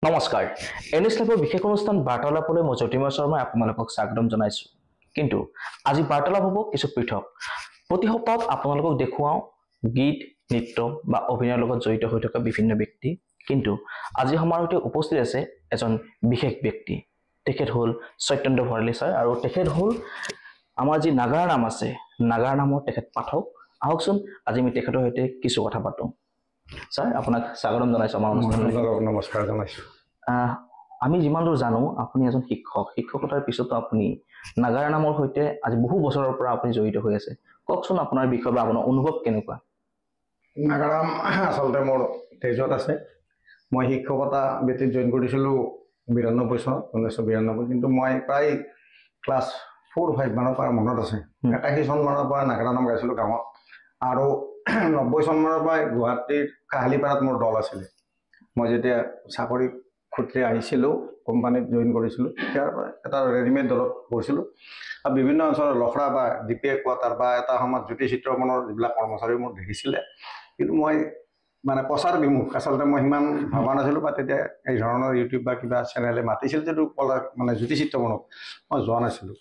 নমস্কাৰ এনএছ লাইভৰ বিশেষ অনুষ্ঠান বাৰ্তালাপলৈ মই জ্যোতিৰ্ময় শৰ্মাই আপোনালোকক স্বাগতম জনাইছো কিন্তু আজি বাৰ্তালাপ হ'ব কিছু পৃথক প্ৰতি সপ্তাহত আপোনালোকক দেখুৱাও গীত নৃত্য বা অভিনয়ৰ লগত জড়িত হৈ থকা বিভিন্ন ব্যক্তি কিন্তু আজি সমাৰোহতে উপস্থিত আছে এজন বিশেষ ব্যক্তি তেখেত হ'ল সত্যেন্দ্ৰ ভৰালী ছাৰ আৰু তেখেত হ'ল আমাৰ যি নাগাৰ নাম আছে নাগাৰ নামৰ তেখেত পাঠক আহকচোন আজি আমি তেখেতৰ সৈতে কিছু কথা পাতোঁ ছাৰ আপোনাক স্বাগতম জনাইছো আমাৰ অনুষ্ঠানলৈ নমস্কাৰ জনাইছো আমি যিমান দূৰ জানো আপুনি এজন শিক্ষকতাৰ পিছতো আপুনি নাগাৰ নামৰ সৈতে আজি বহু বছৰৰ পৰা আপুনি জড়িত হৈ আছে কওকচোন আপোনাৰ বিষয়ে বা আপোনাৰ অনুভৱ কেনেকুৱা নাগাৰাম আচলতে মোৰ তেজত আছে মই শিক্ষকতা বৃত্তিত জইন কৰিছিলোঁ 92 চনত 1992 কিন্তু মই প্ৰায় ক্লাছ 4-5 মানৰ পৰা মনত আছে 81 চন মানৰ পৰা নাগাৰা নাম গাইছিলোঁ গাঁৱত আৰু 90 চন মানৰ পৰা গুৱাহাটীৰ কাহালিপাৰাত মোৰ দল আছিলে মই যেতিয়া চাকৰি খুঁটে আহিছিলোঁ কোম্পানীত জইন কৰিছিলোঁ তাৰ এটা ৰেডিমেড দলত কৰিছিলোঁ আৰু বিভিন্ন অঞ্চলৰ লখৰা বা ডিপিএ কোৱাৰ্টাৰ বা এটা সময়ত জ্যোতি চিত্ৰমনৰ যিবিলাক কৰ্মচাৰী মোক দেখিছিলে কিন্তু মই মানে প্ৰচাৰ বিমুখ আচলতে মই সিমান ভবা নাছিলোঁ বা তেতিয়া এই ধৰণৰ ইউটিউব বা কিবা চেনেলে মাতিছিল যদিও মানে জ্যোতি চিত্ৰমনক মই যোৱা নাছিলোঁ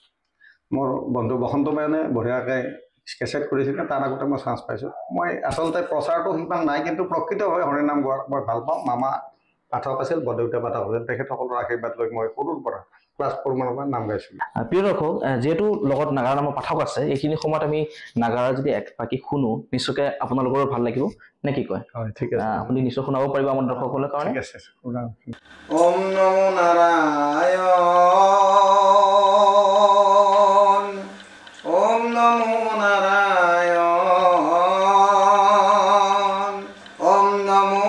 মোৰ বন্ধু বসন্ত মেনে বঢ়িয়াকৈ স্কেচেট কৰিছিলে তাৰ আগতে মই চান্স পাইছোঁ মই আচলতে প্ৰচাৰটো সিমান নাই কিন্তু প্ৰকৃতভাৱে হৰিনাম গোৱা মই ভাল পাওঁ মামা পাঠক আছিল বৰদেউতা পাঠক আছিল তেখেতসকলৰ আশীৰ্বাদ লৈ মই সৰুৰ পৰা ক্লাছ 4 মানৰ পৰা নাম গাইছিলোঁ প্ৰিয় দৰ্শক যিহেতু লগত নাগাৰ নামৰ পাঠক আছে এইখিনি সময়ত আমি নাগাৰা যদি এক পাকি শুনো নিশ্চয়কৈ আপোনালোকৰো ভাল লাগিব নে কি কয় হয় ঠিক আছে আপুনি নিশ্চয় শুনাব পাৰিব আমাৰ দৰ্শকসকলৰ কাৰণে ঠিক আছে ওম নমো নাৰায়ণ ওম নমো নাৰায়ণ ওম নমো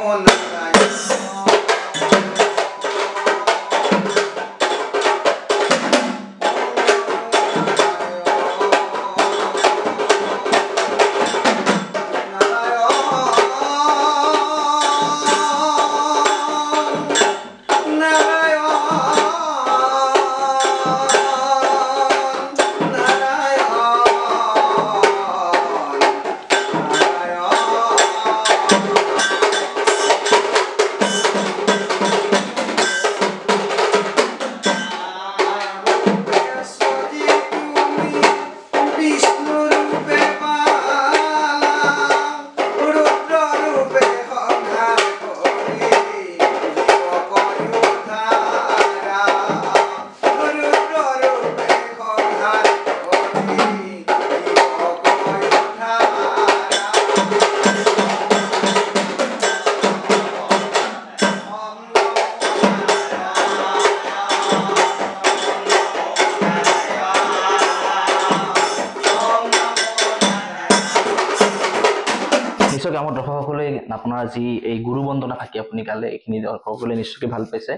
নিশ্চয়কৈ আমাৰ দৰ্শকসকলে আপোনাৰ যি এই গুৰু বন্দনা থাকি আপুনি গালে এইখিনি দৰ্শকসকলে নিশ্চয়কৈ ভাল পাইছে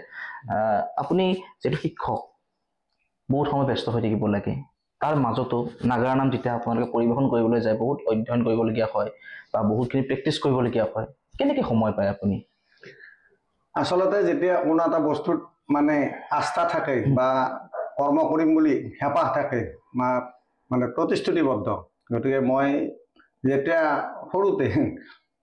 আপুনি যিটো শিক্ষক বহুত সময় ব্যস্ত হৈ থাকিব লাগে তাৰ মাজতো নাগাৰা নাম যেতিয়া আপোনালোকে পৰিৱেশন কৰিবলৈ যায় বহুত অধ্যয়ন কৰিবলগীয়া হয় বা বহুতখিনি প্ৰেক্টিচ কৰিবলগীয়া হয় কেনেকৈ সময় পায় আপুনি আচলতে যেতিয়া কোনো এটা বস্তুত মানে আস্থা থাকে বা কৰ্ম কৰিম বুলি হেঁপাহ থাকে মানে প্ৰতিশ্ৰুতিবদ্ধ গতিকে মই যেতিয়া সৰুতে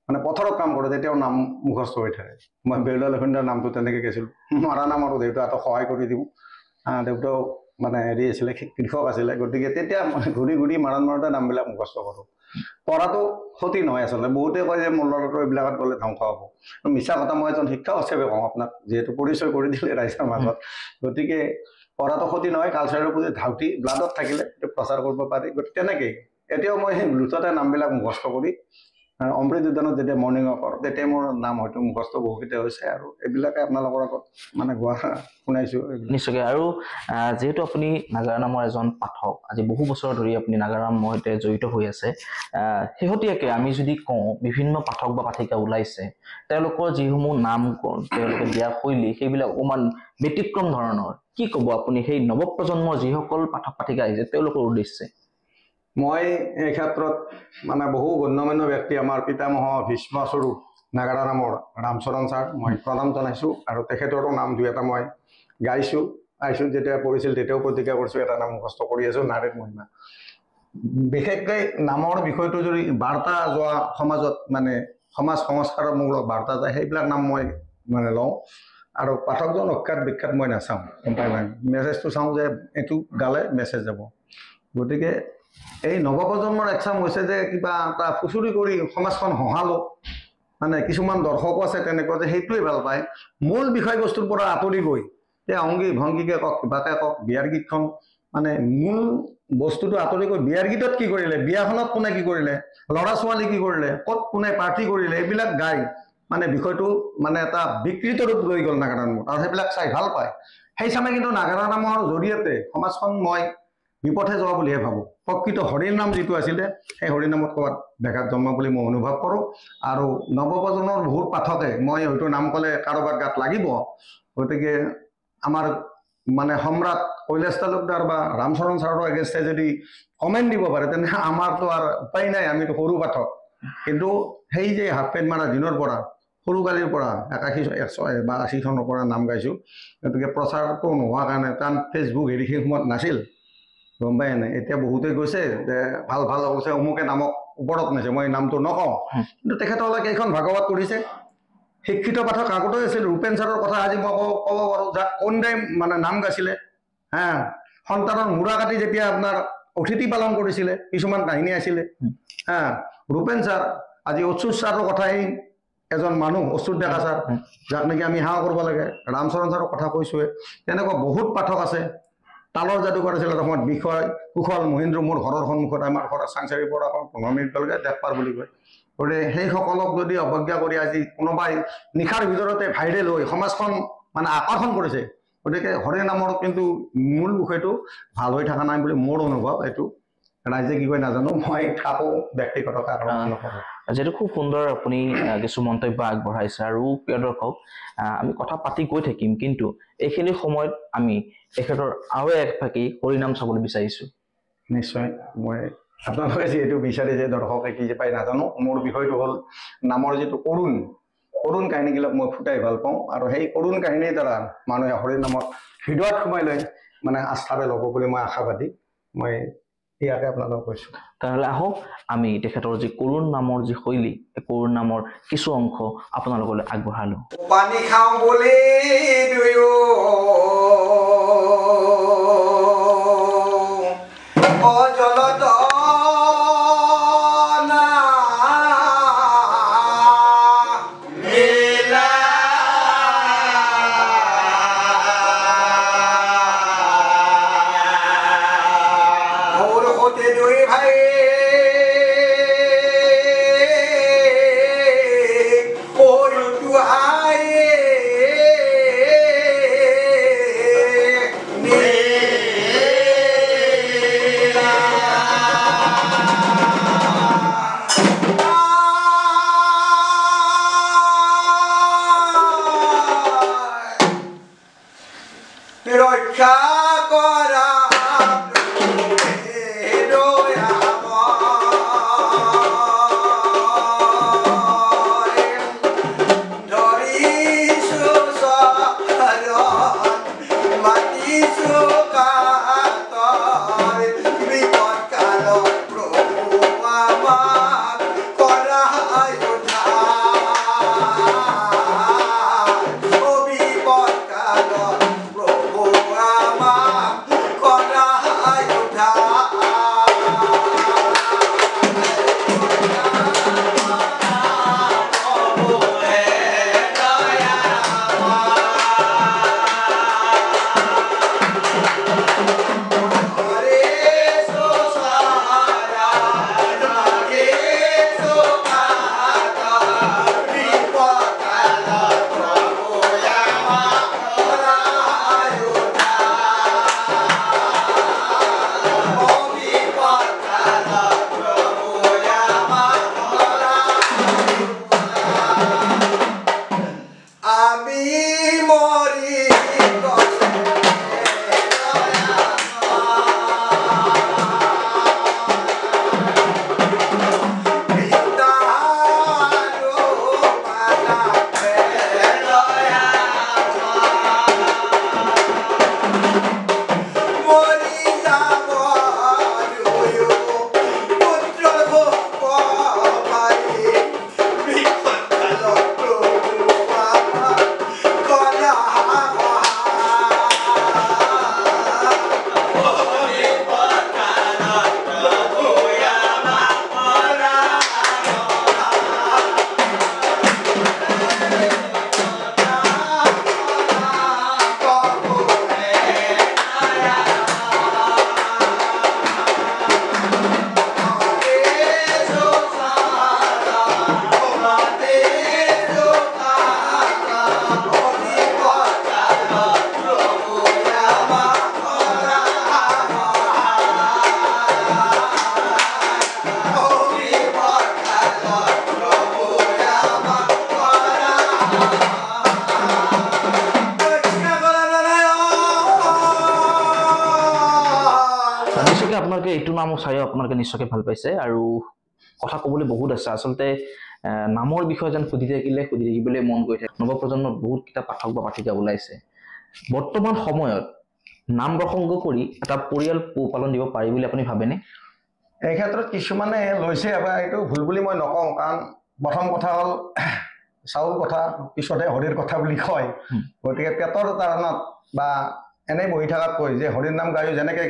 মানে পথাৰত কাম কৰোঁ তেতিয়াও নাম মুখস্থ হৈ থাকে মই বেউলা লক্ষীন্দৰ নামটো তেনেকৈ গাইছিলোঁ মৰা নাম আৰু দেউতাহঁতক সহায় কৰি দিওঁ দেউতাও মানে হেৰি আছিলে কৃষক আছিলে গতিকে তেতিয়া ঘূৰি ঘূৰি মাৰণতে নামবিলাক মুখস্থ কৰোঁ পঢ়াটো ক্ষতি নহয় আচলতে বহুতে কয় যে মোৰ ল'ৰাটো এইবিলাকত গ'লে ধ্বংস হ'ব মিছা কথা মই এজন শিক্ষক হিচাপে কওঁ আপোনাক যিহেতু পৰিচয় কৰি দিলে ৰাইজৰ মাজত গতিকে পঢ়াটো ক্ষতি নহয় কালচাৰৰ প্ৰতি ধাউতি ব্লাডত থাকিলে এইটো প্ৰচাৰ কৰিব পাৰি গতিকে তেনেকেই এতিয়াও মই সেই লুটতে নামবিলাক মুখস্থ কৰি অমৃত উদ্যানত যেতিয়া মৰ্ণিং ৱাক কৰোঁ তেতিয়া মোৰ নাম হয়তো মুখস্থ বহুকেইটা হৈছে আৰু এইবিলাকে আপোনালোকৰ আগত মানে গোৱা শুনাইছোঁ নিশ্চয়কৈ আৰু যিহেতু আপুনি নাগাৰা নামৰ এজন পাঠক আজি বহু বছৰ ধৰি আপুনি নাগাৰা নামৰ সৈতে জড়িত হৈ আছে শেহতীয়াকৈ আমি যদি কওঁ বিভিন্ন পাঠক বা পাঠিকা ওলাইছে তেওঁলোকৰ যিসমূহ নাম তেওঁলোকে দিয়া শৈলী সেইবিলাক অকণমান ব্যতিক্ৰম ধৰণৰ কি ক'ব আপুনি সেই নৱপ্ৰজন্মৰ যিসকল পাঠক পাঠিকা আহিছে তেওঁলোকৰ উদ্দেশ্যে মই এই ক্ষেত্ৰত মানে বহু গণ্যমান্য ব্যক্তি আমাৰ পিতামহ ভীষ্মস্বৰূপ নাগাৰা নামৰ ৰামচৰণ ছাৰ মই প্ৰণাম জনাইছোঁ আৰু তেখেতৰো নাম দুই এটা মই গাইছোঁ যেতিয়া পঢ়িছিল তেতিয়াও প্ৰতিজ্ঞা কৰিছোঁ এটা নাম মুখস্থ কৰি আছোঁ নাৰেদ মহিমা বিশেষকৈ নামৰ বিষয়টো যদি বাৰ্তা যোৱা সমাজত মানে সমাজ সংস্কাৰমূলক বাৰ্তা যায় সেইবিলাক নাম মই মানে লওঁ আৰু পাঠকজন অখ্যাত বিখ্যাত মই নাচাওঁ, গম পাই নাই, মেছেজটো চাওঁ যে এইটো গালে মেছেজ যাব। গতিকে এই নৱপ্ৰজন্মৰ একচাম হৈছে যে কিবা এটা ফুচুৰি কৰি সমাজখন হহালো, মানে কিছুমান দৰ্শকো আছে তেনেকুৱা যে সেইটোৱে ভাল পায়, মূল বিষয়বস্তুৰ পৰা আঁতৰি গৈ এই অংগী ভংগীকে কওক কিবাকে কওক, বিয়াৰ গীতখন মানে মূল বস্তুটো আঁতৰি গৈ বিয়াৰ গীতত কি কৰিলে, বিয়াখনত কোনে কি কৰিলে, ল'ৰা ছোৱালী কি কৰিলে, ক'ত কোনে পাৰ্টি কৰিলে, এইবিলাক গাই মানে বিষয়টো মানে এটা বিকৃত ৰূপ লৈ গ'ল নাগাৰা নামত, আৰু সেইবিলাক চাই ভাল পায়। সেই চামে কিন্তু নাগাৰা নামৰ জৰিয়তে সমাজখন মই বিপথে যোৱা বুলিহে ভাবোঁ। প্ৰকৃত হৰিৰ নাম যিটো আছিলে সেই হৰিৰ নামত ক'ৰবাত ব্যাঘাত জন্মা বুলি মই অনুভৱ কৰোঁ। আৰু নৱপ্ৰজন্মৰ বহুত পাঠকে, মই হয়তো নাম ক'লে কাৰোবাৰ গাত লাগিব, গতিকে আমাৰ মানে সম্ৰাট কৈলাশ তালুকদাৰ বা ৰামচৰণ ছাৰৰ এগেইনষ্টে যদি কমেণ্ট দিব পাৰে তেনে আমাৰতো আৰু উপায় নাই, আমিতো সৰু পাঠক। কিন্তু সেই যে হাফ পেণ্ট মাৰা দিনৰ পৰা সৰুকালিৰ পৰা 81 বা 80 চনৰ পৰা নাম গাইছোঁ, গতিকে প্ৰচাৰটো নোহোৱাৰ কাৰণে কাৰণ ফেচবুক হেৰি সেই সময়ত নাছিল, গম পাই নাই। এতিয়া বহুতে কৈছে যে ভাল ভাল হৈছে, অমুকে নামক ওপৰত নিছে, মই নামটো নকওঁ, কিন্তু তেখেতসকলে কেইখন ভাগৱত পঢ়িছে। শিক্ষিত পাঠক আগতে আছিল, ৰূপেন ছাৰৰ কথা আজি মই ক'ব পাৰোঁ, যাক কন্দে মানে নাম গাইছিলে, সন্তানৰ মূৰা কাটি যেতিয়া আপোনাৰ অতিথি পালন কৰিছিলে, কিছুমান কাহিনী আছিলে। ৰূপেন ছাৰ, আজি অচ্যুত ছাৰৰ কথাই এজন মানুহ, অচ্যুত ডেকা ছাৰ, যাক নেকি আমি সেৱা কৰিব লাগে। ৰামচৰণ ছাৰৰ কথা কৈছোৱে, তেনেকুৱা বহুত পাঠক আছে। তালৰ যাদুকৰ আছিলে সময়ত বিষয় কুশল মহেন্দ্ৰ, মোৰ ঘৰৰ সন্মুখত, আমাৰ ঘৰৰ চাংচাৰিৰ পৰা 15 মিনিটলৈকে দেখপাৰ বুলি কয়। গতিকে সেইসকলক যদি অৱজ্ঞা কৰি আজি কোনোবাই নিশাৰ ভিতৰতে ভাইৰেল হৈ সমাজখন মানে আকৰ্ষণ কৰিছে, গতিকে হৰি নামৰ কিন্তু মূল বিষয়টো ভাল হৈ থকা নাই বুলি মোৰ অনুভৱ। এইটো ৰাইজে কি কয় নাজানো, মই কাকো ব্যক্তিগত কাৰণ নকৰোঁ। যিহেতু খুব সুন্দৰ আপুনি কিছু মন্তব্য আগবঢ়াইছে, আৰু প্ৰিয় দৰ্শক, আমি কথা পাতি গৈ থাকিম, কিন্তু এইখিনি সময়ত আমি তেখেতৰ আৰু এক ফাঁকি হৰিনাম চাবলৈ বিচাৰিছোঁ। নিশ্চয়, মই আপোনালোকে যিহেতু বিচাৰিছে দৰ্শকে কি যে পাই নাজানো, মোৰ বিষয়টো হ'ল নামৰ যিটো কৰুণ কাহিনীবিলাক মই ফুটাই ভাল পাওঁ, আৰু সেই কৰুণ কাহিনীৰ দ্বাৰা মানুহে হৰিৰ নামত হৃদয়ত সোমাই লৈ মানে আস্থাৰে ল'ব বুলি মই আশাবাদী। মই ইয়াকে আপোনালোকক কৈছোঁ। তেনেহ'লে আহক আমি তেখেতৰ যি কৰুণ নামৰ যি শৈলী, এই কৰুণ নামৰ কিছু অংশ আপোনালোকলৈ আগবঢ়ালোঁ। পানী খাওঁ বুলি দুয়ো অজলত রক্ষা করা আমার আপোনালোকে এইটো নাম চাইও আপোনালোকে নিশ্চয়কৈ ভাল পাইছে আৰু কথা ক'বলৈ বহুত আছে আচলতে নামৰ বিষয়ে যেন সুধি থাকিবলৈ মন গৈ থাকে নৱপ্ৰজন্মত বহুত কিতাপ পাঠক বা পাঠিকা ওলাইছে বৰ্তমান সময়ত নাম প্ৰসংগ কৰি এটা পৰিয়াল পোহপালন দিব পাৰি বুলি আপুনি ভাবেনে এই ক্ষেত্ৰত কিছুমানে লৈছে বা এইটো ভুল বুলি মই নকওঁ কাৰণ প্ৰথম কথা হ'ল চাউল কথা পিছতে হৰিৰ কথা বুলি কয় গতিকে পেটৰ তাৰণত বা এনেই বহি থকাতকৈ যে হৰিৰ নাম গায়ো যেনেকৈ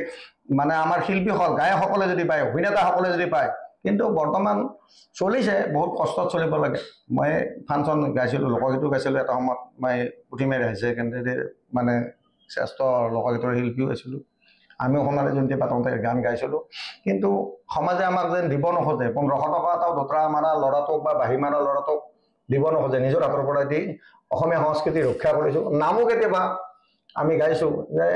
মানে আমাৰ শিল্পীসকল গায়কসকলে যদি পায় অভিনেতাসকলে যদি পায় কিন্তু বৰ্তমান চলিছে বহুত কষ্টত চলিব লাগে মই ফাংচন গাইছিলোঁ লোকগীতো গাইছিলোঁ এটা সময়ত মই পুথিমাৰী হাই ছেকেণ্ডেৰী মানে শ্ৰেষ্ঠ লোকগীতৰ শিল্পীও আছিলোঁ আমিও সোণালী জয়ন্তী পাতোঁতে গান গাইছিলোঁ কিন্তু সমাজে আমাক যেন দিব নোখোজে 1500 টকা এটাও দোতৰা মাৰা ল'ৰাটোক বা বাঁহী মাৰা ল'ৰাটোক দিব নোখোজে নিজৰ হাতৰ পৰা দি অসমীয়া সংস্কৃতি ৰক্ষা কৰিছোঁ নামো কেতিয়াবা আমি গাইছোঁ যে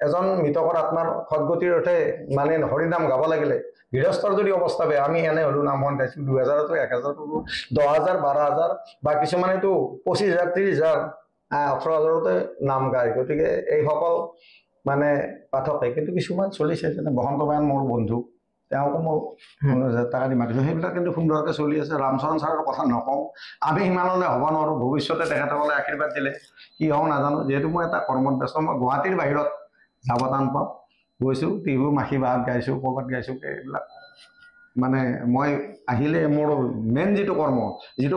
এজন মৃতকৰ আত্মাৰ সদগতিৰ অৰ্থে মানে হৰিনাম গাব লাগিলে গৃহস্থৰ যদি অৱস্থা বেয়া আমি এনে হ'লেও নামখন গাইছোঁ 2000তো 1000তো 10000 12000 বা কিছুমানেতো 25000 30000 18000তে নাম গায় গতিকে এইসকল মানে পাঠকে কিন্তু কিছুমান চলিছে যেনে বসন্ত বায়ন মোৰ বন্ধু তেওঁকো মই টাকা দি মাতিছোঁ সেইবিলাক কিন্তু সুন্দৰকৈ চলি আছে ৰামচৰণ ছাৰৰ কথা নকওঁ আমি সিমানলৈ হ'ব নোৱাৰোঁ ভৱিষ্যতে তেখেতসকলে আশীৰ্বাদ দিলে কি হওঁ নাজানো যিহেতু মই এটা কৰ্মত ব্যস্ত মই গুৱাহাটীৰ বাহিৰত যাব টান পাওঁ গৈছোঁ টিহু মাখি বাহাত গাইছোঁ ক'ৰবাত গাইছোঁ এইবিলাক মানে মই আহিলে মোৰ মেইন যিটো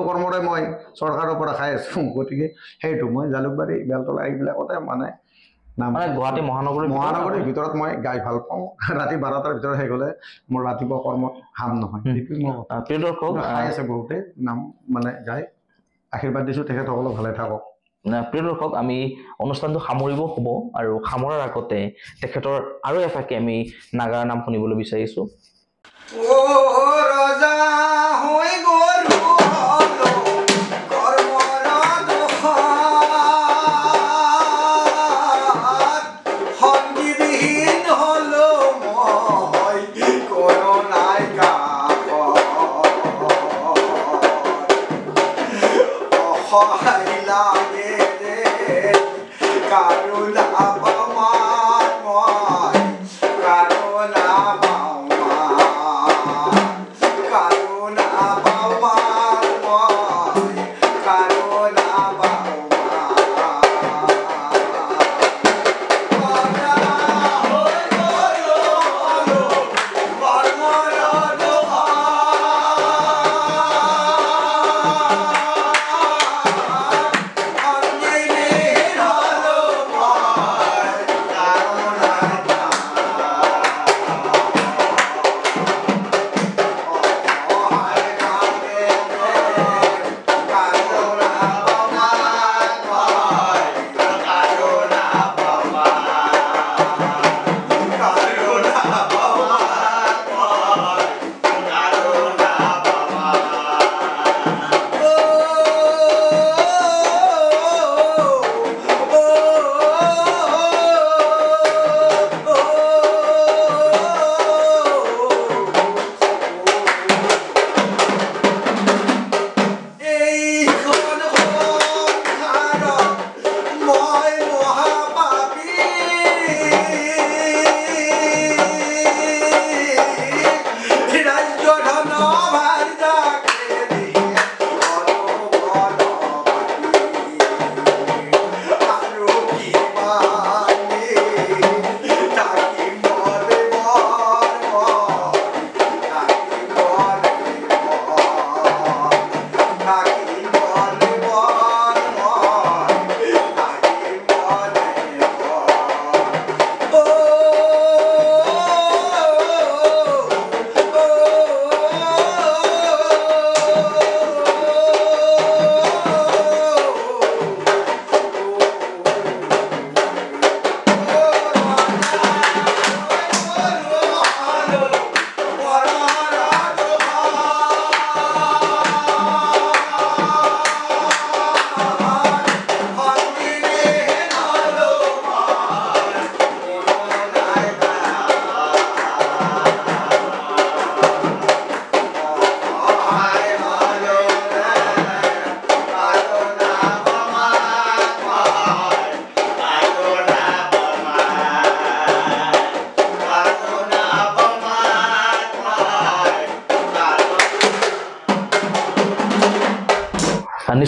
কৰ্মৰে মই চৰকাৰৰ পৰা খাই আছোঁ গতিকে সেইটো মই জালুকবাৰী বেলতলা এইবিলাকতে মানে গুৱাহাটী মহানগৰীৰ ভিতৰত মই গাই ভাল পাওঁ ৰাতি 12টাৰ ভিতৰত শেষ হ'লে মোৰ ৰাতিপুৱা কৰ্মত হাম নহয় প্ৰিয় দৰ্শক খাই আছে বহুতে নাম মানে গাই আশীৰ্বাদ দিছোঁ তেখেতসকলে ভালে থাকক প্ৰিয় দৰ্শক আমি অনুষ্ঠানটো সামৰিব হ'ব আৰু সামৰাৰ আগতে তেখেতৰ আৰু এফাকি আমি নাগাৰা নাম শুনিবলৈ বিচাৰিছোঁ ও ৰজা হৈ গৰু হলো কৰ্মৰ দোষত সংগীবিহীন হলো মই কোনো নাই কাষত অসহায় লাগে ৰে কাৰুণা পামান মই কাৰুণা পাওঁ কাৰুণা পাওঁ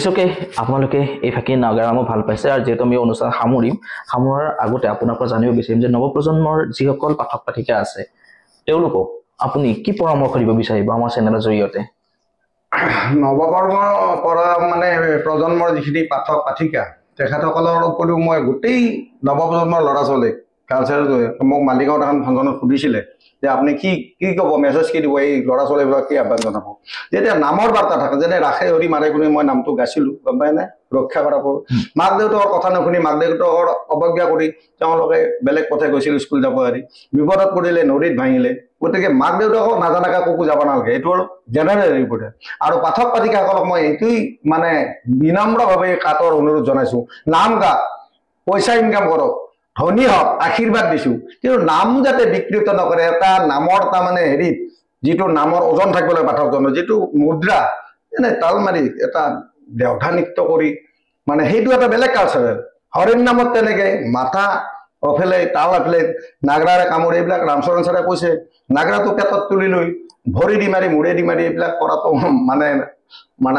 ইছকে আপোনালোকে এই ফাঁকি নাগাৰামো ভাল পাইছে আৰু যিহেতু আমি অনুষ্ঠান সামৰাৰ আগতে আপোনাৰ পৰা জানিব বিচাৰিম যে নৱপ্ৰজন্মৰ যিসকল পাঠক পাঠিকা আছে তেওঁলোকক আপুনি কি পৰামৰ্শ দিব বিচাৰিব আমাৰ চেনেলৰ জৰিয়তে নৱকৰ্মৰ পৰা মানে প্ৰজন্মৰ যিখিনি পাঠক পাঠিকা তেখেতসকলৰ উপৰিও মই গোটেই নৱপ্ৰজন্মৰ ল'ৰা ছোৱালীক কালচাৰেল মোক মালিগাঁৱত এখন ফাংচনত সুধিছিলে যে আপুনি কি ক'ব মেছেজ কি দিব এই ল'ৰা ছোৱালীবিলাক কি আহ্বান জনাব যেতিয়া নামৰ বাৰ্তা থাকে যেনে ৰাখে হৰি মাৰে কোনে মই নামটো গাইছিলোঁ গম পাই নাই ৰক্ষা কৰা কৰোঁ মাক দেউতাকৰ কথা নুশুনি মাক দেউতাকৰ অৱজ্ঞা কৰি তেওঁলোকে বেলেগ পথে গৈছিল স্কুল যাব এৰি বিপদত পৰিলে নদীত ভাঙিলে গতিকে মাক দেউতাকক নাজানাকৈ ক'কো যাব নালাগে এইটো হ'ল জেনেৰেল ৰিপৰ্টে আৰু পাঠক পাঠিকাসকলক মই এইটোৱেই মানে বিনম্ৰভাৱে কাটৰ অনুৰোধ জনাইছোঁ নাম গাওক পইচা ইনকাম কৰক ধনী হওক আশীৰ্বাদ দিছোঁ কিন্তু নাম যাতে বিকৃত নকৰে এটা নামৰ তাৰমানে হেৰিত যিটো নামৰ ওজন থাকিব লাগে পাঠকজনৰ যিটো মুদ্ৰা এনে তাল মাৰি এটা দেওধা নৃত্য কৰি মানে সেইটো এটা বেলেগ কালচাৰেল হৰিণ নামত তেনেকৈ মাথা অফেলে তাল এফালে নাগৰাৰে কামোৰে এইবিলাক ৰামচৰণ ছাৰে কৈছে নাগৰাটো পেটত তুলি লৈ ভৰি দি মাৰি মূৰে দি মাৰি এইবিলাক কৰাটো মানে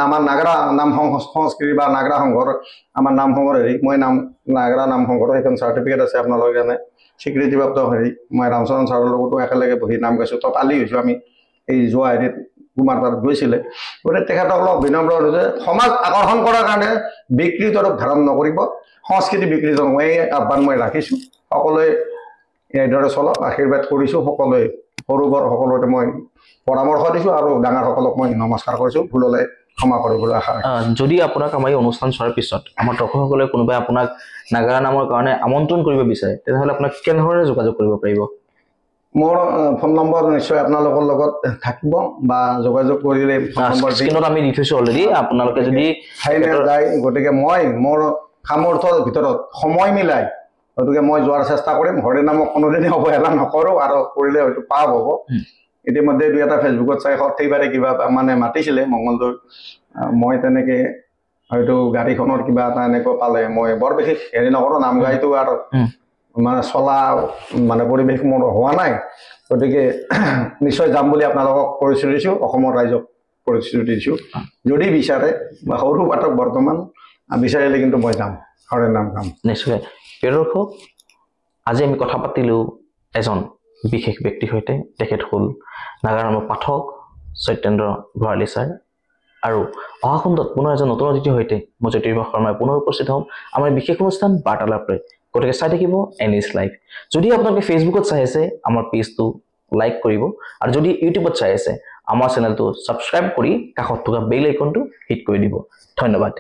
আমাৰ নাগৰা নাম সংস্কৃতি বা নাগৰা সংঘৰ আমাৰ নাম সংঘৰ হেৰি মই নাগৰা নাম সংঘৰ সেইখন চাৰ্টিফিকেট আছে আপোনালোকে জানে স্বীকৃতিপ্ৰাপ্ত হেৰি মই ৰামচৰণ ছাৰৰ লগতো একেলগে বহি নাম গাইছোঁ তাত আলি হৈছোঁ আমি এই যোৱা হেৰিত কুমাৰপাৰাত গৈছিলে গতিকে তেখেতসকলক বিনম্ৰ যে সমাজ আকৰ্ষণ কৰাৰ কাৰণে বিকৃত ৰূপ ধাৰণ নকৰিব সংস্কৃতি বিকৃত নকৰিব এই আহ্বান মই ৰাখিছোঁ সকলোৱে এইদৰে চলক আশীৰ্বাদ কৰিছোঁ সকলোৱে সৰু বৰ সকলোতে মই পৰামৰ্শ দিছোঁ আৰু ডাঙৰসকলক মই নমস্কাৰ কৰিছোঁ ভুল হ'লে ক্ষমা কৰিবলৈ আশা যদি আপোনাক আমাৰ এই অনুষ্ঠান চোৱাৰ পিছত আমাৰ দৰ্শকসকলে কোনোবাই আপোনাক নাগাৰা নামৰ কাৰণে আমন্ত্ৰণ কৰিব বিচাৰে তেতিয়াহ'লে আপোনাক কেনেধৰণে যোগাযোগ কৰিব পাৰিব মোৰ ফোন নম্বৰ নিশ্চয় আপোনালোকৰ লগত থাকিব বা যোগাযোগ কৰিলে স্ক্ৰীনত আমি দি থৈছোঁ অলৰেডি আপোনালোকে যদি যায় গতিকে মই মোৰ সামৰ্থ্যৰ ভিতৰত সময় মিলাই গতিকে মই যোৱাৰ চেষ্টা কৰিম হৰিনামক কোনোদিনে অৱহেলা নকৰোঁ আৰু কৰিলে হয়তো পাপ হ'ব ইতিমধ্যে দুই এটা ফেচবুকত চাই সৰ্থেইবাৰে কিবা মানে মাতিছিলে মংগলদৈ মই তেনেকৈ হয়তো গাড়ীখনৰ কিবা এটা এনেকুৱা পালে মই বৰ বিশেষ হেৰি নকৰোঁ নাম গাইটো আৰু মানে চলা মানে পৰিৱেশ মোৰ হোৱা নাই গতিকে নিশ্চয় যাম বুলি আপোনালোকক পৰিচয় দিছোঁ অসমৰ ৰাইজক পৰিচয় দিছোঁ যদি বিচাৰে বা সৰু পাঠক বৰ্তমান বিচাৰিলে কিন্তু মই যাম হৰে নাম গাম নিশ্চয় প্ৰিয় দৰ্শক আজি আমি কথা পাতিলোঁ এজন বিশেষ ব্যক্তিৰ সৈতে তেখেত হ'ল নাগাৰামৰ পাঠক সত্যেন্দ্ৰ ভৰালী ছাৰ আৰু অহা খণ্ডত পুনৰ এজন নতুন অতিথিৰ সৈতে মই জ্যোতিৰ্ময় শৰ্মাই পুনৰ উপস্থিত হ'ম আমাৰ বিশেষ অনুষ্ঠান বাৰ্তালাপৰে গতিকে চাই থাকিব NS লাইভ যদি আপোনালোকে ফেচবুকত চাই আছে আমাৰ পেজটো লাইক কৰিব আৰু যদি ইউটিউবত চাই আছে আমাৰ চেনেলটো ছাবস্ক্ৰাইব কৰি কাষত থকা বেল আইকনটো হিট কৰি দিব ধন্যবাদ